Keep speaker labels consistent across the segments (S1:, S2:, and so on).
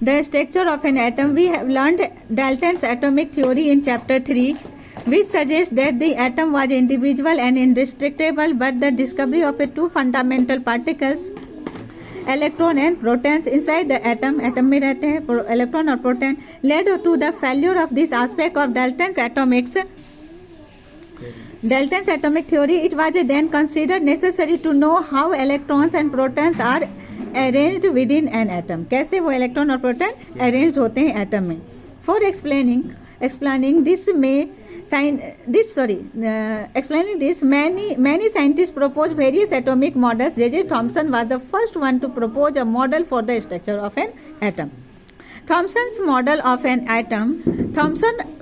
S1: the structure of an atom. We have learned Dalton's atomic theory in chapter 3, which suggests that the atom was individual and indestructible, but the discovery of two fundamental particles, electron and protons, inside the atom में रहते हैं electron और proton, led to the failure of this aspect of Dalton's atomic theory. It was then considered necessary to know how electrons and protons are arranged within an atom. कैसे वो electron और proton arranged होते हैं atom में. For explaining this, many scientists proposed various atomic models. J.J. Thomson was the first one to propose a model for the structure of an atom. Thomson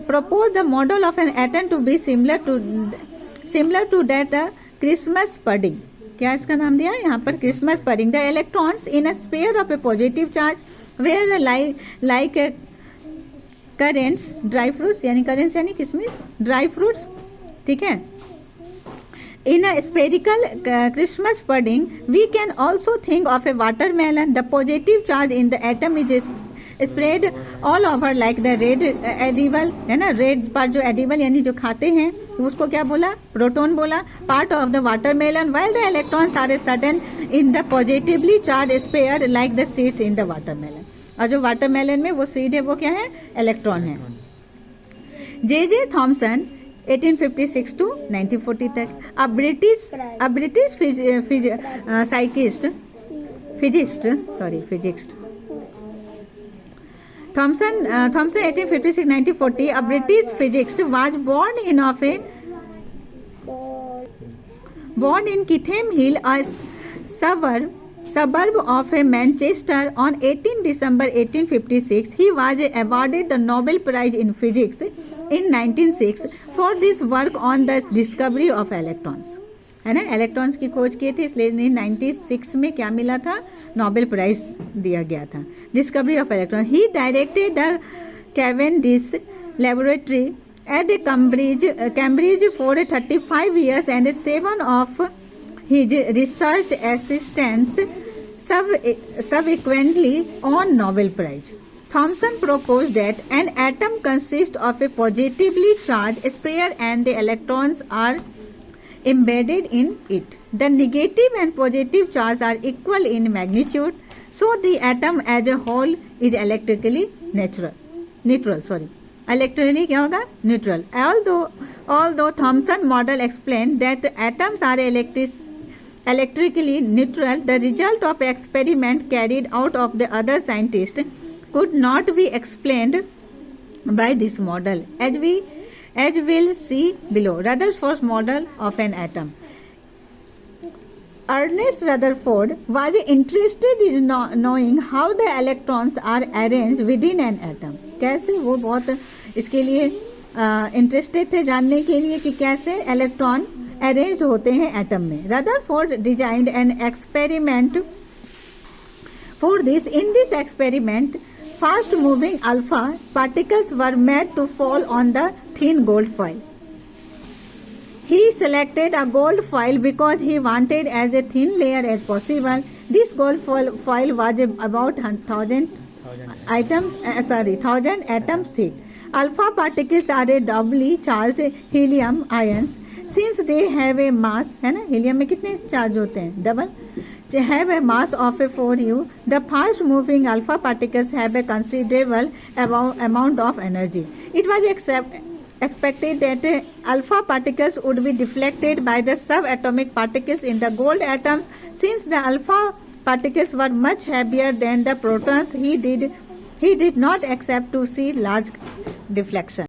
S1: proposed the model of an atom to be similar to that Christmas pudding. क्या इसका नाम दिया यहाँ पर? Christmas pudding. The electrons in a sphere of a positive charge were like currants, dry fruits, यानी currants यानी किशमिश, dry fruits, ठीक है. In a spherical Christmas pudding, we can also think of a watermelon. The positive charge in the atom is spread all over like the red edible, है ना, red part जो edible यानी जो खाते हैं उसको क्या बोला? प्रोटॉन बोला. Part of the watermelon, while the electrons are certain in the positively charged sphere like the seeds in the watermelon. और जो वाटरमेलन में वो सीड है वो क्या है? इलेक्ट्रॉन है. J.J. Thomson 1856 to 1940 तक a British physicist. Thomson 1856-1940, a British physicist, was born in Kitham Hill, a suburb of Manchester, on 18 December 1856. He was awarded the Nobel Prize in Physics in 1906 for this work on the discovery of electrons. है ना, electrons की खोज की थी, इसलिए 1996 में क्या मिला था? नोबेल प्राइज दिया गया था. Discovery of electron. He directed the Cavendish laboratory at Cambridge for 35 years and 7 of his research assistants subsequently won Nobel Prize. Thomson proposed that an atom consists of a positively charged sphere and the electrons are embedded in it. The negative and positive charges are equal in magnitude, so the atom as a whole is electrically neutral. Electrically क्या होगा? Neutral. Although Thomson model explained that the atoms are electrically neutral, the result of experiment carried out of the other scientists could not be explained by this model, as we'll see below. Rutherford's model of an atom. Ernest Rutherford was interested in knowing how the electrons are arranged within an atom. कैसे? वो बहुत इसके लिए interested थे जानने के लिए कि कैसे इलेक्ट्रॉन अरेंज होते हैं एटम में. Rutherford designed an experiment for this. In this experiment, fast moving alpha particles were made to fall on the thin gold foil. He selected a gold foil because he wanted as a thin layer as possible. This gold foil was about 1,000 atoms thick. Alpha particles are a doubly charged helium ions. Since they have a mass, है ना, helium में कितने charge होते हैं? Double. Have a mass of 4u. The fast moving alpha particles have a considerable amount of energy. It was expected that alpha particles would be deflected by the subatomic particles in the gold atoms. Since the alpha particles were much heavier than the protons, he did not accept to see large deflection.